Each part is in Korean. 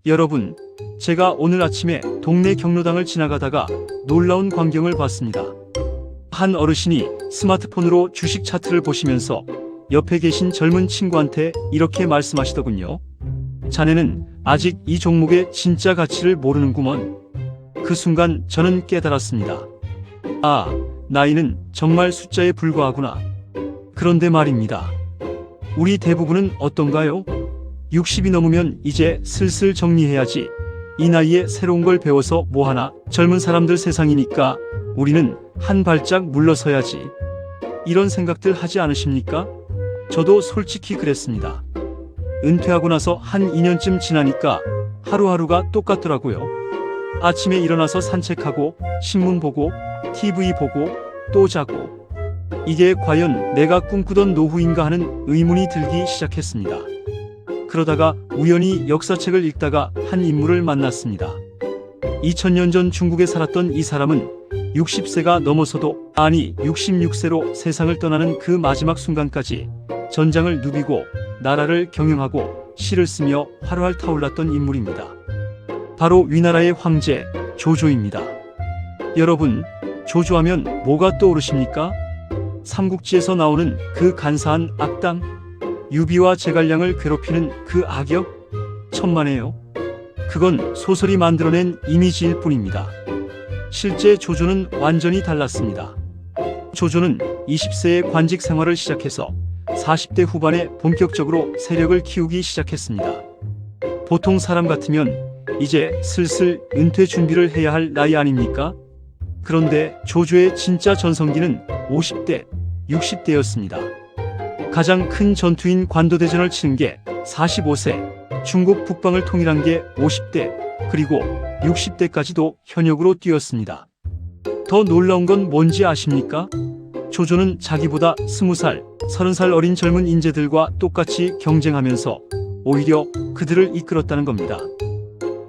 여러분, 제가 오늘 아침에 동네 경로당을 지나가다가 놀라운 광경을 봤습니다. 한 어르신이 스마트폰으로 주식 차트를 보시면서 옆에 계신 젊은 친구한테 이렇게 말씀하시더군요. 자네는 아직 이 종목의 진짜 가치를 모르는구먼. 그 순간 저는 깨달았습니다. 아, 나이는 정말 숫자에 불과하구나. 그런데 말입니다. 우리 대부분은 어떤가요? 60이 넘으면 이제 슬슬 정리해야지. 이 나이에 새로운 걸 배워서 뭐하나. 젊은 사람들 세상이니까 우리는 한 발짝 물러서야지. 이런 생각들 하지 않으십니까? 저도 솔직히 그랬습니다. 은퇴하고 나서 한 2년쯤 지나니까 하루하루가 똑같더라고요. 아침에 일어나서 산책하고 신문 보고 TV 보고 또 자고. 이게 과연 내가 꿈꾸던 노후인가 하는 의문이 들기 시작했습니다. 그러다가 우연히 역사책을 읽다가 한 인물을 만났습니다. 2000년 전 중국에 살았던 이 사람은 60세가 넘어서도, 아니 66세로 세상을 떠나는 그 마지막 순간까지 전장을 누비고 나라를 경영하고 시를 쓰며 활활 타올랐던 인물입니다. 바로 위나라의 황제 조조입니다. 여러분, 조조하면 뭐가 떠오르십니까? 삼국지에서 나오는 그 간사한 악당? 유비와 제갈량을 괴롭히는 그 악역? 천만에요. 그건 소설이 만들어낸 이미지일 뿐입니다. 실제 조조는 완전히 달랐습니다. 조조는 20세에 관직 생활을 시작해서 40대 후반에 본격적으로 세력을 키우기 시작했습니다. 보통 사람 같으면 이제 슬슬 은퇴 준비를 해야 할 나이 아닙니까? 그런데 조조의 진짜 전성기는 50대, 60대였습니다. 가장 큰 전투인 관도대전을 치른 게 45세, 중국 북방을 통일한 게 50대, 그리고 60대까지도 현역으로 뛰었습니다. 더 놀라운 건 뭔지 아십니까? 조조는 자기보다 20살, 30살 어린 젊은 인재들과 똑같이 경쟁하면서 오히려 그들을 이끌었다는 겁니다.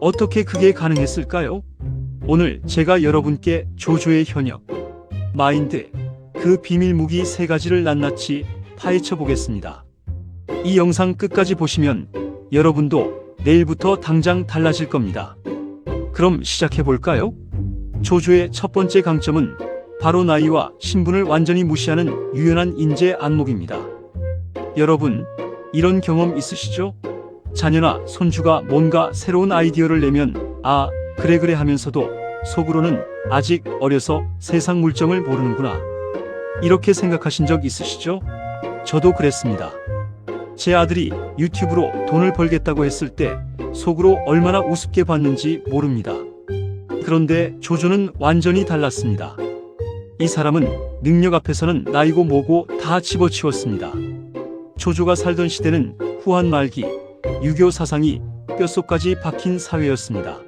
어떻게 그게 가능했을까요? 오늘 제가 여러분께 조조의 현역, 마인드, 그 비밀 무기 3가지를 낱낱이 파헤쳐 보겠습니다. 이 영상 끝까지 보시면 여러분도 내일부터 당장 달라질 겁니다. 그럼 시작해 볼까요? 조조의 첫 번째 강점은 바로 나이와 신분을 완전히 무시하는 유연한 인재 안목입니다. 여러분, 이런 경험 있으시죠? 자녀나 손주가 뭔가 새로운 아이디어를 내면 아, 그래 하면서도 속으로는 아직 어려서 세상 물정을 모르는구나. 이렇게 생각하신 적 있으시죠? 저도 그랬습니다. 제 아들이 유튜브로 돈을 벌겠다고 했을 때 속으로 얼마나 우습게 봤는지 모릅니다. 그런데 조조는 완전히 달랐습니다. 이 사람은 능력 앞에서는 나이고 뭐고 다 집어치웠습니다. 조조가 살던 시대는 후한 말기, 유교 사상이 뼛속까지 박힌 사회였습니다.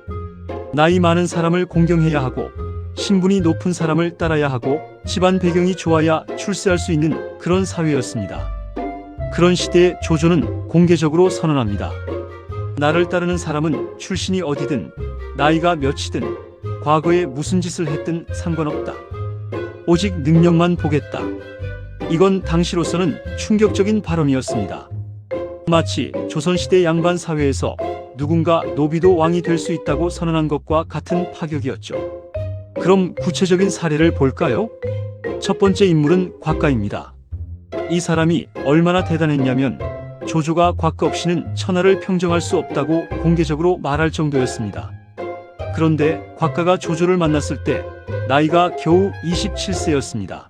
나이 많은 사람을 공경해야 하고 신분이 높은 사람을 따라야 하고 집안 배경이 좋아야 출세할 수 있는 그런 사회였습니다. 그런 시대에 조조는 공개적으로 선언합니다. 나를 따르는 사람은 출신이 어디든 나이가 몇이든 과거에 무슨 짓을 했든 상관없다. 오직 능력만 보겠다. 이건 당시로서는 충격적인 발언이었습니다. 마치 조선시대 양반 사회에서 누군가 노비도 왕이 될 수 있다고 선언한 것과 같은 파격이었죠. 그럼 구체적인 사례를 볼까요? 첫 번째 인물은 곽가입니다. 이 사람이 얼마나 대단했냐면 조조가 곽가 없이는 천하를 평정할 수 없다고 공개적으로 말할 정도였습니다. 그런데 곽가가 조조를 만났을 때 나이가 겨우 27세였습니다.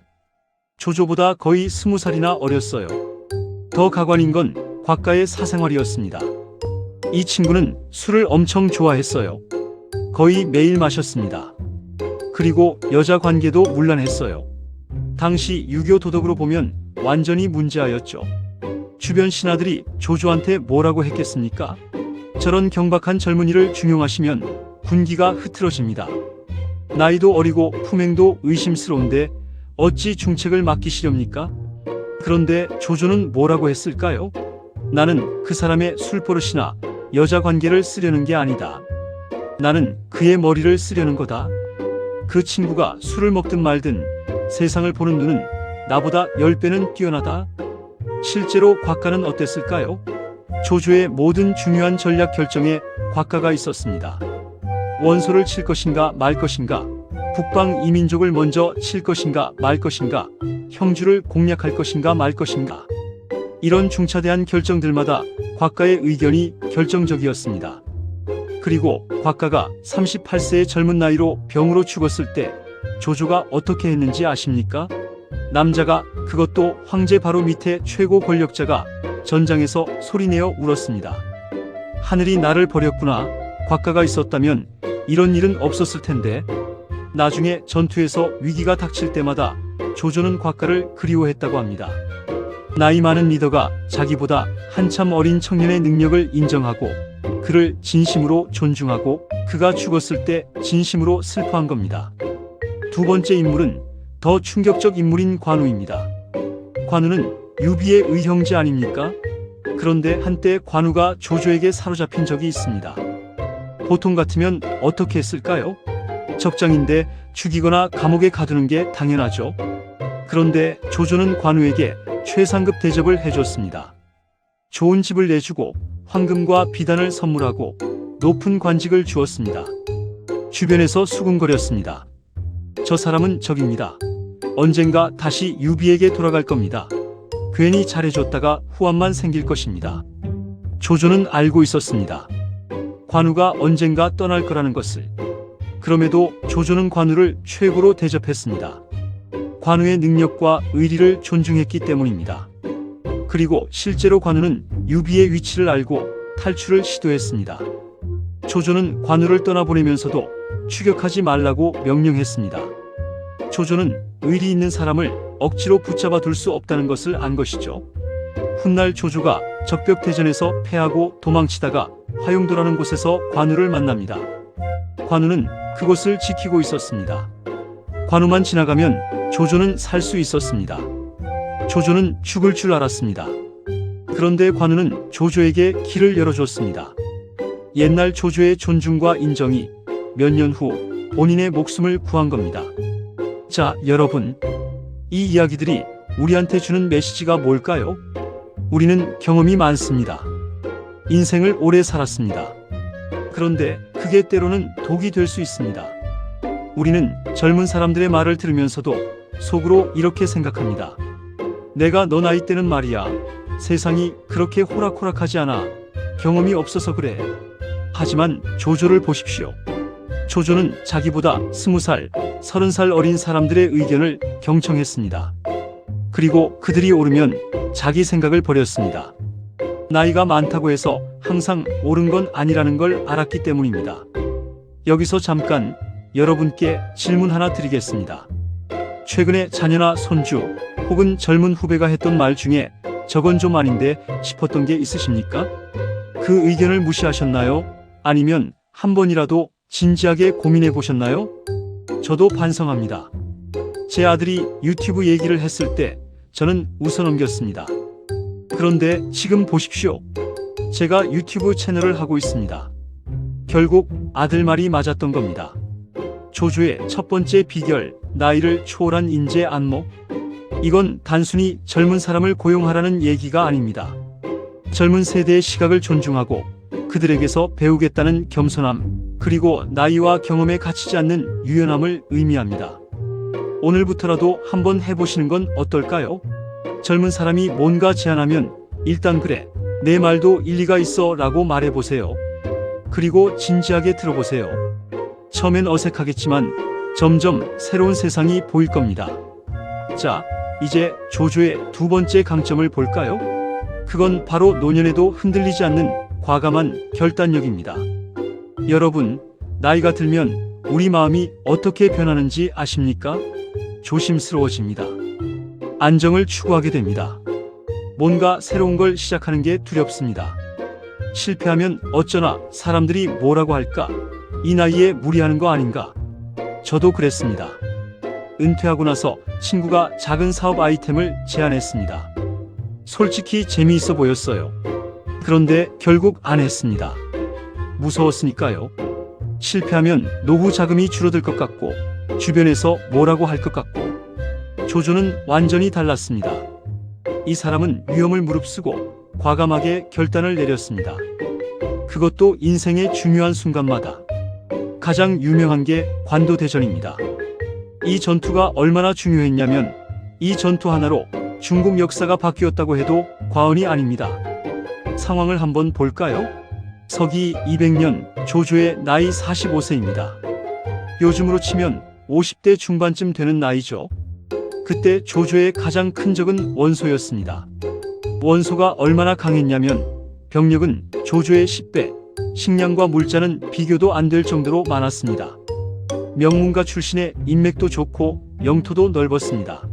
조조보다 거의 20살이나 어렸어요. 더 가관인 건 곽가의 사생활이었습니다. 이 친구는 술을 엄청 좋아했어요. 거의 매일 마셨습니다. 그리고 여자 관계도 문란했어요. 당시 유교 도덕으로 보면 완전히 문제아였죠. 주변 신하들이 조조한테 뭐라고 했겠습니까? 저런 경박한 젊은이를 중용하시면 군기가 흐트러집니다. 나이도 어리고 품행도 의심스러운데 어찌 중책을 맡기시렵니까? 그런데 조조는 뭐라고 했을까요? 나는 그 사람의 술버릇이나 여자 관계를 쓰려는 게 아니다. 나는 그의 머리를 쓰려는 거다. 그 친구가 술을 먹든 말든 세상을 보는 눈은 나보다 10배는 뛰어나다. 실제로 곽가는 어땠을까요? 조조의 모든 중요한 전략 결정에 곽가가 있었습니다. 원소를 칠 것인가 말 것인가, 북방 이민족을 먼저 칠 것인가 말 것인가, 형주를 공략할 것인가 말 것인가. 이런 중차대한 결정들마다 곽가의 의견이 결정적이었습니다. 그리고 곽가가 38세의 젊은 나이로 병으로 죽었을 때 조조가 어떻게 했는지 아십니까? 남자가, 그것도 황제 바로 밑에 최고 권력자가 전장에서 소리내어 울었습니다. 하늘이 나를 버렸구나. 곽가가 있었다면 이런 일은 없었을 텐데. 나중에 전투에서 위기가 닥칠 때마다 조조는 곽가를 그리워했다고 합니다. 나이 많은 리더가 자기보다 한참 어린 청년의 능력을 인정하고 그를 진심으로 존중하고 그가 죽었을 때 진심으로 슬퍼한 겁니다. 두 번째 인물은 더 충격적 인물인 관우입니다. 관우는 유비의 의형제 아닙니까? 그런데 한때 관우가 조조에게 사로잡힌 적이 있습니다. 보통 같으면 어떻게 했을까요? 적장인데 죽이거나 감옥에 가두는 게 당연하죠. 그런데 조조는 관우에게 최상급 대접을 해줬습니다. 좋은 집을 내주고 황금과 비단을 선물하고 높은 관직을 주었습니다. 주변에서 수군거렸습니다. 저 사람은 적입니다. 언젠가 다시 유비에게 돌아갈 겁니다. 괜히 잘해줬다가 후환만 생길 것입니다. 조조는 알고 있었습니다. 관우가 언젠가 떠날 거라는 것을. 그럼에도 조조는 관우를 최고로 대접했습니다. 관우의 능력과 의리를 존중했기 때문입니다. 그리고 실제로 관우는 유비의 위치를 알고 탈출을 시도했습니다. 조조는 관우를 떠나보내면서도 추격하지 말라고 명령했습니다. 조조는 의리 있는 사람을 억지로 붙잡아 둘 수 없다는 것을 안 것이죠. 훗날 조조가 적벽대전에서 패하고 도망치다가 화용도라는 곳에서 관우를 만납니다. 관우는 그곳을 지키고 있었습니다. 관우만 지나가면 조조는 살 수 있었습니다. 조조는 죽을 줄 알았습니다. 그런데 관우는 조조에게 길을 열어줬습니다. 옛날 조조의 존중과 인정이 몇 년 후 본인의 목숨을 구한 겁니다. 자, 여러분, 이 이야기들이 우리한테 주는 메시지가 뭘까요? 우리는 경험이 많습니다. 인생을 오래 살았습니다. 그런데 그게 때로는 독이 될 수 있습니다. 우리는 젊은 사람들의 말을 들으면서도 속으로 이렇게 생각합니다. 내가 너 나이 때는 말이야. 세상이 그렇게 호락호락하지 않아. 경험이 없어서 그래. 하지만 조조를 보십시오. 조조는 자기보다 20살, 30살 어린 사람들의 의견을 경청했습니다. 그리고 그들이 옳으면 자기 생각을 버렸습니다. 나이가 많다고 해서 항상 옳은 건 아니라는 걸 알았기 때문입니다. 여기서 잠깐 여러분께 질문 하나 드리겠습니다. 최근에 자녀나 손주 혹은 젊은 후배가 했던 말 중에 저건 좀 아닌데 싶었던 게 있으십니까? 그 의견을 무시하셨나요? 아니면 한 번이라도 진지하게 고민해 보셨나요? 저도 반성합니다. 제 아들이 유튜브 얘기를 했을 때 저는 웃어넘겼습니다. 그런데 지금 보십시오. 제가 유튜브 채널을 하고 있습니다. 결국 아들 말이 맞았던 겁니다. 조조의 첫 번째 비결, 나이를 초월한 인재 안목. 이건 단순히 젊은 사람을 고용하라는 얘기가 아닙니다. 젊은 세대의 시각을 존중하고 그들에게서 배우겠다는 겸손함, 그리고 나이와 경험에 갇히지 않는 유연함을 의미합니다. 오늘부터라도 한번 해보시는 건 어떨까요? 젊은 사람이 뭔가 제안하면 일단 그래, 내 말도 일리가 있어 라고 말해보세요. 그리고 진지하게 들어보세요. 처음엔 어색하겠지만 점점 새로운 세상이 보일 겁니다. 자, 이제 조조의 두 번째 강점을 볼까요? 그건 바로 노년에도 흔들리지 않는 과감한 결단력입니다. 여러분, 나이가 들면 우리 마음이 어떻게 변하는지 아십니까? 조심스러워집니다. 안정을 추구하게 됩니다. 뭔가 새로운 걸 시작하는 게 두렵습니다. 실패하면 어쩌나 사람들이 뭐라고 할까? 이 나이에 무리하는 거 아닌가? 저도 그랬습니다. 은퇴하고 나서 친구가 작은 사업 아이템을 제안했습니다. 솔직히 재미있어 보였어요. 그런데 결국 안 했습니다. 무서웠으니까요. 실패하면 노후 자금이 줄어들 것 같고 주변에서 뭐라고 할 것 같고. 조조는 완전히 달랐습니다. 이 사람은 위험을 무릅쓰고 과감하게 결단을 내렸습니다. 그 그것도 인생의 중요한 순간마다. 가장 유명한 게 관도대전입니다. 이 전투가 얼마나 중요했냐면 이 전투 하나로 중국 역사가 바뀌었다고 해도 과언이 아닙니다. 상황을 한번 볼까요? 서기 200년 조조의 나이 45세입니다. 요즘으로 치면 50대 중반쯤 되는 나이죠. 그때 조조의 가장 큰 적은 원소였습니다. 원소가 얼마나 강했냐면 병력은 조조의 10배, 식량과 물자는 비교도 안 될 정도로 많았습니다. 명문가 출신의 인맥도 좋고 영토도 넓었습니다.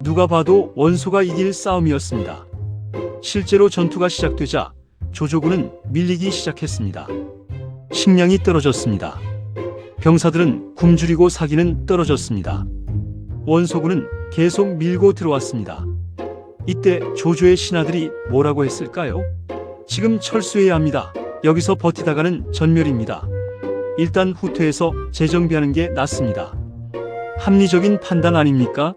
누가 봐도 원소가 이길 싸움이었습니다. 실제로 전투가 시작되자 조조군은 밀리기 시작했습니다. 식량이 떨어졌습니다. 병사들은 굶주리고 사기는 떨어졌습니다. 원소군은 계속 밀고 들어왔습니다. 이때 조조의 신하들이 뭐라고 했을까요? 지금 철수해야 합니다. 여기서 버티다가는 전멸입니다. 일단 후퇴해서 재정비하는 게 낫습니다. 합리적인 판단 아닙니까?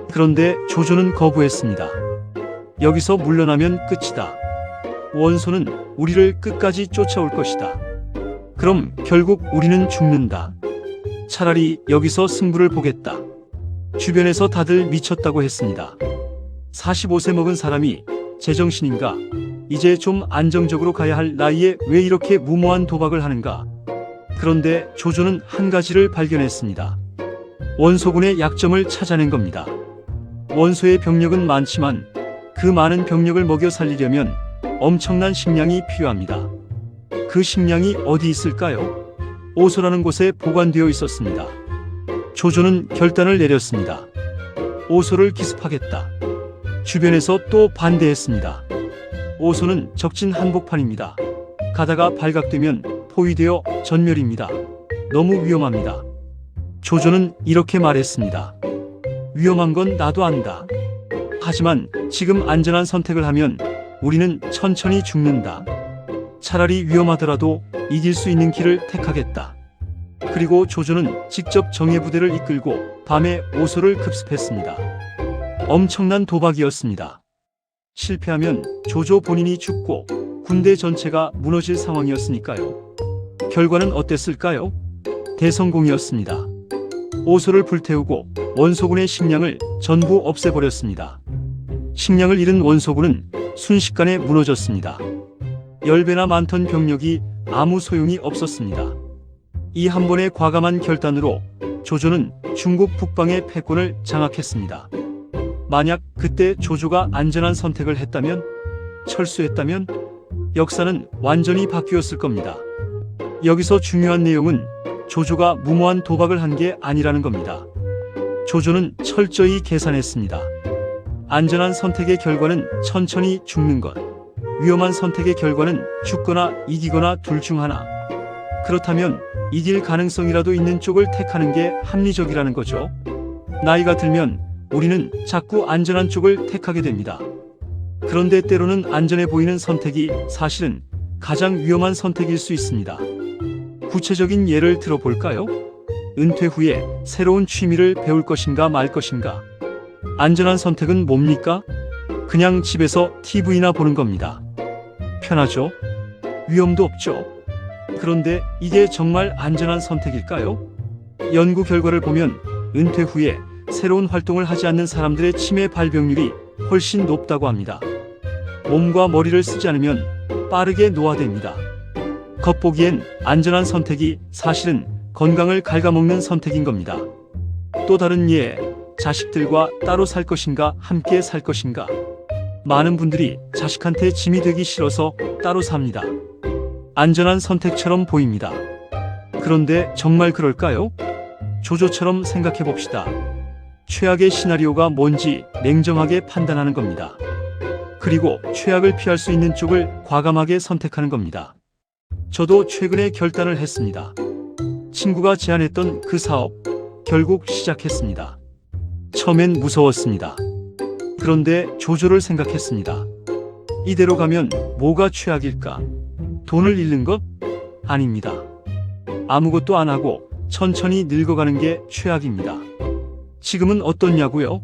그런데 조조는 거부했습니다. 여기서 물러나면 끝이다. 원소는 우리를 끝까지 쫓아올 것이다. 그럼 결국 우리는 죽는다. 차라리 여기서 승부를 보겠다. 주변에서 다들 미쳤다고 했습니다. 45세 먹은 사람이 제정신인가? 이제 좀 안정적으로 가야 할 나이에 왜 이렇게 무모한 도박을 하는가? 그런데 조조는 한 가지를 발견했습니다. 원소군의 약점을 찾아낸 겁니다. 원소의 병력은 많지만 그 많은 병력을 먹여 살리려면 엄청난 식량이 필요합니다. 그 식량이 어디 있을까요? 오소라는 곳에 보관되어 있었습니다. 조조는 결단을 내렸습니다. 오소를 기습하겠다. 주변에서 또 반대했습니다. 오소는 적진 한복판입니다. 가다가 발각되면 포위되어 전멸입니다. 너무 위험합니다. 조조는 이렇게 말했습니다. 위험한 건 나도 안다. 하지만 지금 안전한 선택을 하면 우리는 천천히 죽는다. 차라리 위험하더라도 이길 수 있는 길을 택하겠다. 그리고 조조는 직접 정예부대를 이끌고 밤에 오소를 급습했습니다. 엄청난 도박이었습니다. 실패하면 조조 본인이 죽고 군대 전체가 무너질 상황이었으니까요. 결과는 어땠을까요? 대성공이었습니다. 오소를 불태우고 원소군의 식량을 전부 없애버렸습니다. 식량을 잃은 원소군은 순식간에 무너졌습니다. 10배나 많던 병력이 아무 소용이 없었습니다. 이 한 번의 과감한 결단으로 조조는 중국 북방의 패권을 장악했습니다. 만약 그때 조조가 안전한 선택을 했다면, 철수했다면 역사는 완전히 바뀌었을 겁니다. 여기서 중요한 내용은 조조가 무모한 도박을 한 게 아니라는 겁니다. 조조는 철저히 계산했습니다. 안전한 선택의 결과는 천천히 죽는 것, 위험한 선택의 결과는 죽거나 이기거나 둘 중 하나. 그렇다면 이길 가능성이라도 있는 쪽을 택하는 게 합리적이라는 거죠. 나이가 들면 우리는 자꾸 안전한 쪽을 택하게 됩니다. 그런데 때로는 안전해 보이는 선택이 사실은 가장 위험한 선택일 수 있습니다. 구체적인 예를 들어볼까요? 은퇴 후에 새로운 취미를 배울 것인가 말 것인가. 안전한 선택은 뭡니까? 그냥 집에서 TV나 보는 겁니다. 편하죠? 위험도 없죠? 그런데 이게 정말 안전한 선택일까요? 연구 결과를 보면 은퇴 후에 새로운 활동을 하지 않는 사람들의 치매 발병률이 훨씬 높다고 합니다. 몸과 머리를 쓰지 않으면 빠르게 노화됩니다. 겉보기엔 안전한 선택이 사실은 건강을 갉아먹는 선택인 겁니다. 또 다른 예, 자식들과 따로 살 것인가 함께 살 것인가. 많은 분들이 자식한테 짐이 되기 싫어서 따로 삽니다. 안전한 선택처럼 보입니다. 그런데 정말 그럴까요? 조조처럼 생각해 봅시다. 최악의 시나리오가 뭔지 냉정하게 판단하는 겁니다. 그리고 최악을 피할 수 있는 쪽을 과감하게 선택하는 겁니다. 저도 최근에 결단을 했습니다. 친구가 제안했던 그 사업, 결국 시작했습니다. 처음엔 무서웠습니다. 그런데 조조를 생각했습니다. 이대로 가면 뭐가 최악일까? 돈을 잃는 것? 아닙니다. 아무것도 안 하고 천천히 늙어가는 게 최악입니다. 지금은 어떻냐고요?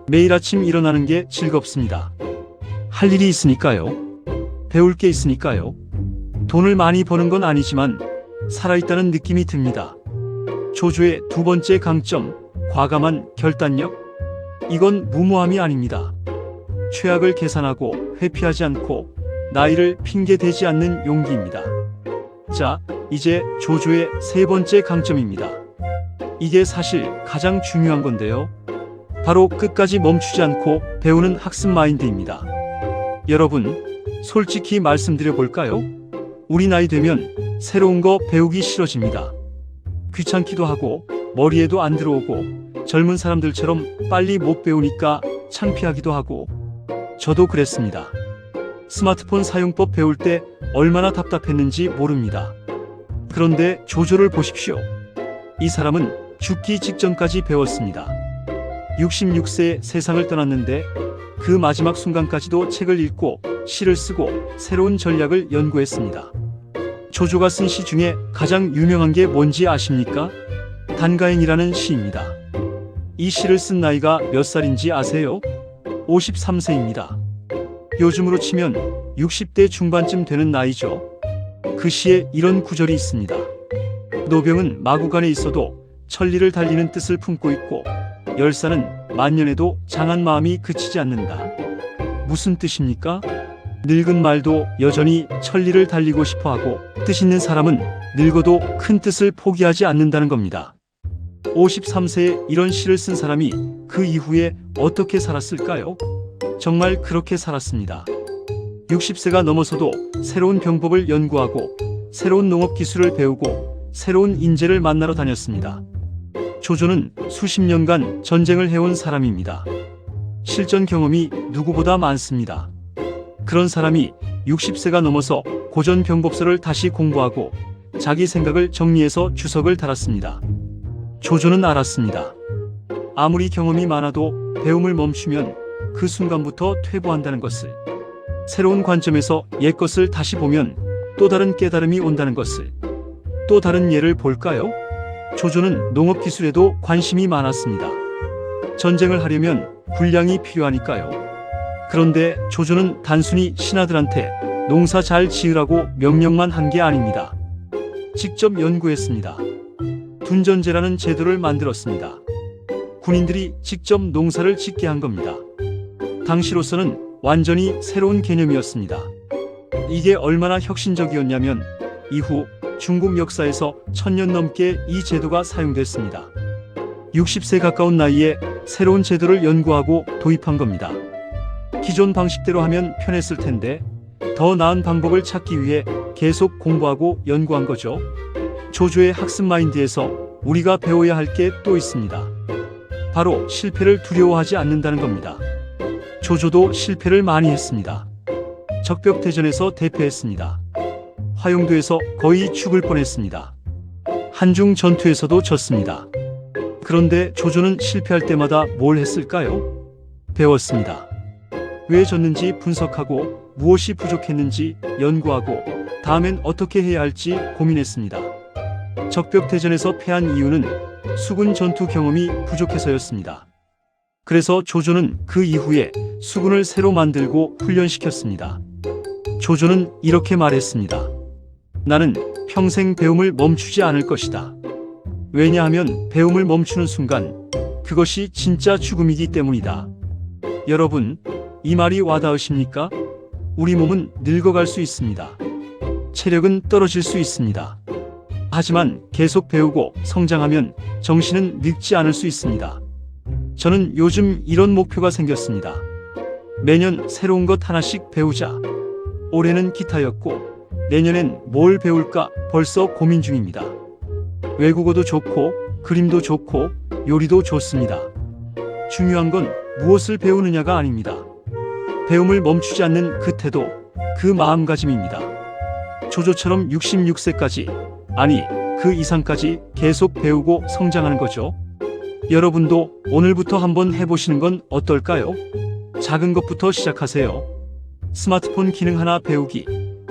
매일 아침 일어나는 게 즐겁습니다. 할 일이 있으니까요. 배울 게 있으니까요. 돈을 많이 버는 건 아니지만 살아있다는 느낌이 듭니다. 조조의 두 번째 강점, 과감한 결단력. 이건 무모함이 아닙니다. 최악을 계산하고 회피하지 않고 나이를 핑계대지 않는 용기입니다. 자, 이제 조조의 세 번째 강점입니다. 이게 사실 가장 중요한 건데요. 바로 끝까지 멈추지 않고 배우는 학습 마인드입니다. 여러분, 솔직히 말씀드려 볼까요? 우리 나이 되면 새로운 거 배우기 싫어집니다. 귀찮기도 하고 머리에도 안 들어오고 젊은 사람들처럼 빨리 못 배우니까 창피하기도 하고 저도 그랬습니다. 스마트폰 사용법 배울 때 얼마나 답답했는지 모릅니다. 그런데 조조를 보십시오. 이 사람은 죽기 직전까지 배웠습니다. 66세에 세상을 떠났는데 그 마지막 순간까지도 책을 읽고 시를 쓰고 새로운 전략을 연구했습니다. 조조가 쓴 시 중에 가장 유명한 게 뭔지 아십니까? 단가행이라는 시입니다. 이 시를 쓴 나이가 몇 살인지 아세요? 53세입니다. 요즘으로 치면 60대 중반쯤 되는 나이죠. 그 시에 이런 구절이 있습니다. 노병은 마구간에 있어도 천리를 달리는 뜻을 품고 있고 열사는 만년에도 장한 마음이 그치지 않는다. 무슨 뜻입니까? 늙은 말도 여전히 천리를 달리고 싶어하고 뜻 있는 사람은 늙어도 큰 뜻을 포기하지 않는다는 겁니다. 53세에 이런 시를 쓴 사람이 그 이후에 어떻게 살았을까요? 정말 그렇게 살았습니다. 60세가 넘어서도 새로운 병법을 연구하고 새로운 농업 기술을 배우고 새로운 인재를 만나러 다녔습니다. 조조는 수십 년간 전쟁을 해온 사람입니다. 실전 경험이 누구보다 많습니다. 그런 사람이 60세가 넘어서 고전 병법서를 다시 공부하고 자기 생각을 정리해서 주석을 달았습니다. 조조는 알았습니다. 아무리 경험이 많아도 배움을 멈추면 그 순간부터 퇴보한다는 것을. 새로운 관점에서 옛것을 다시 보면 또 다른 깨달음이 온다는 것을. 또 다른 예를 볼까요? 조조는 농업 기술에도 관심이 많았습니다. 전쟁을 하려면 군량이 필요하니까요. 그런데 조조는 단순히 신하들한테 농사 잘 지으라고 명령만 한 게 아닙니다. 직접 연구했습니다. 둔전제라는 제도를 만들었습니다. 군인들이 직접 농사를 짓게 한 겁니다. 당시로서는 완전히 새로운 개념이었습니다. 이게 얼마나 혁신적이었냐면 이후 중국 역사에서 1000년 넘게 이 제도가 사용됐습니다. 60세 가까운 나이에 새로운 제도를 연구하고 도입한 겁니다. 기존 방식대로 하면 편했을 텐데 더 나은 방법을 찾기 위해 계속 공부하고 연구한 거죠. 조조의 학습 마인드에서 우리가 배워야 할 게 또 있습니다. 바로 실패를 두려워하지 않는다는 겁니다. 조조도 실패를 많이 했습니다. 적벽대전에서 대패했습니다. 화용도에서 거의 죽을 뻔했습니다. 한중 전투에서도 졌습니다. 그런데 조조는 실패할 때마다 뭘 했을까요? 배웠습니다. 왜 졌는지 분석하고 무엇이 부족했는지 연구하고 다음엔 어떻게 해야 할지 고민했습니다. 적벽대전에서 패한 이유는 수군 전투 경험이 부족해서였습니다. 그래서 조조는 그 이후에 수군을 새로 만들고 훈련시켰습니다. 조조는 이렇게 말했습니다. 나는 평생 배움을 멈추지 않을 것이다. 왜냐하면 배움을 멈추는 순간 그것이 진짜 죽음이기 때문이다. 여러분, 이 말이 와닿으십니까? 우리 몸은 늙어갈 수 있습니다. 체력은 떨어질 수 있습니다. 하지만 계속 배우고 성장하면 정신은 늙지 않을 수 있습니다. 저는 요즘 이런 목표가 생겼습니다. 매년 새로운 것 하나씩 배우자. 올해는 기타였고 내년엔 뭘 배울까 벌써 고민 중입니다. 외국어도 좋고 그림도 좋고 요리도 좋습니다. 중요한 건 무엇을 배우느냐가 아닙니다. 배움을 멈추지 않는 그 태도, 그 마음가짐입니다. 조조처럼 66세까지, 아니 그 이상까지 계속 배우고 성장하는 거죠. 여러분도 오늘부터 한번 해보시는 건 어떨까요? 작은 것부터 시작하세요. 스마트폰 기능 하나 배우기,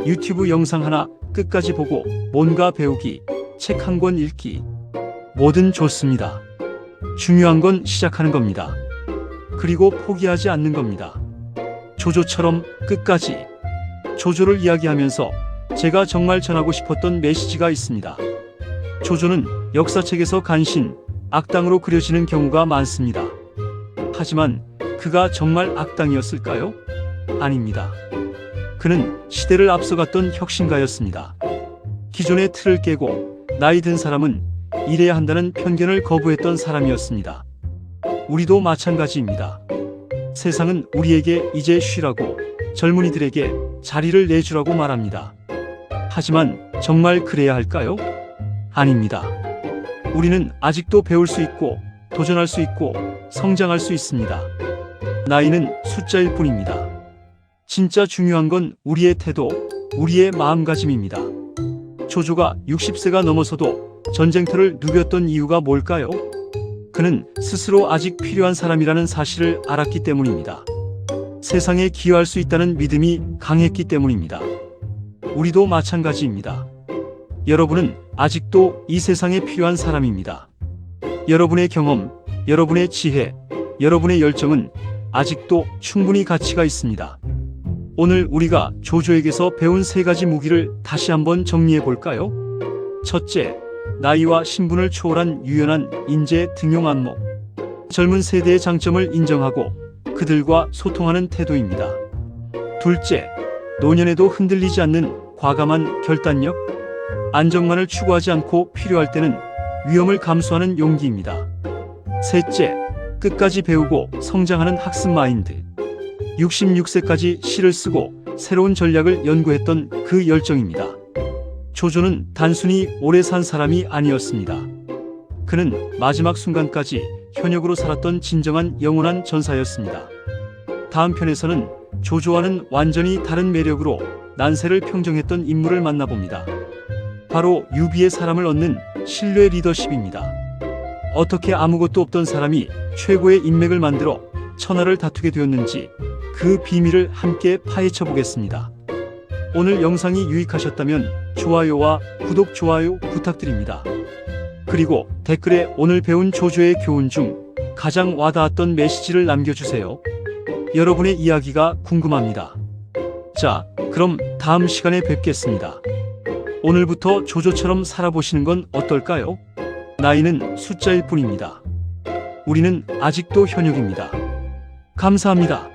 유튜브 영상 하나 끝까지 보고 뭔가 배우기, 책 한 권 읽기. 뭐든 좋습니다. 중요한 건 시작하는 겁니다. 그리고 포기하지 않는 겁니다. 조조처럼 끝까지. 조조를 이야기하면서 제가 정말 전하고 싶었던 메시지가 있습니다. 조조는 역사책에서 간신, 악당으로 그려지는 경우가 많습니다. 하지만 그가 정말 악당이었을까요? 아닙니다. 그는 시대를 앞서갔던 혁신가였습니다. 기존의 틀을 깨고 나이 든 사람은 일해야 한다는 편견을 거부했던 사람이었습니다. 우리도 마찬가지입니다. 세상은 우리에게 이제 쉬라고, 젊은이들에게 자리를 내주라고 말합니다. 하지만 정말 그래야 할까요? 아닙니다. 우리는 아직도 배울 수 있고, 도전할 수 있고, 성장할 수 있습니다. 나이는 숫자일 뿐입니다. 진짜 중요한 건 우리의 태도, 우리의 마음가짐입니다. 조조가 60세가 넘어서도 전쟁터를 누볐던 이유가 뭘까요? 그는 스스로 아직 필요한 사람이라는 사실을 알았기 때문입니다. 세상에 기여할 수 있다는 믿음이 강했기 때문입니다. 우리도 마찬가지입니다. 여러분은 아직도 이 세상에 필요한 사람입니다. 여러분의 경험, 여러분의 지혜, 여러분의 열정은 아직도 충분히 가치가 있습니다. 오늘 우리가 조조에게서 배운 3가지 무기를 다시 한번 정리해 볼까요? 첫째, 나이와 신분을 초월한 유연한 인재 등용 안목. 젊은 세대의 장점을 인정하고 그들과 소통하는 태도입니다. 둘째, 노년에도 흔들리지 않는 과감한 결단력. 안정만을 추구하지 않고 필요할 때는 위험을 감수하는 용기입니다. 셋째, 끝까지 배우고 성장하는 학습 마인드. 66세까지 시를 쓰고 새로운 전략을 연구했던 그 열정입니다. 조조는 단순히 오래 산 사람이 아니었습니다. 그는 마지막 순간까지 현역으로 살았던 진정한 영원한 전사였습니다. 다음 편에서는 조조와는 완전히 다른 매력으로 난세를 평정했던 인물을 만나봅니다. 바로 유비의 사람을 얻는 신뢰 리더십입니다. 어떻게 아무것도 없던 사람이 최고의 인맥을 만들어 천하를 다투게 되었는지 그 비밀을 함께 파헤쳐 보겠습니다. 오늘 영상이 유익하셨다면 좋아요와 구독, 좋아요 부탁드립니다. 그리고 댓글에 오늘 배운 조조의 교훈 중 가장 와닿았던 메시지를 남겨주세요. 여러분의 이야기가 궁금합니다. 자, 그럼 다음 시간에 뵙겠습니다. 오늘부터 조조처럼 살아보시는 건 어떨까요? 나이는 숫자일 뿐입니다. 우리는 아직도 현역입니다. 감사합니다.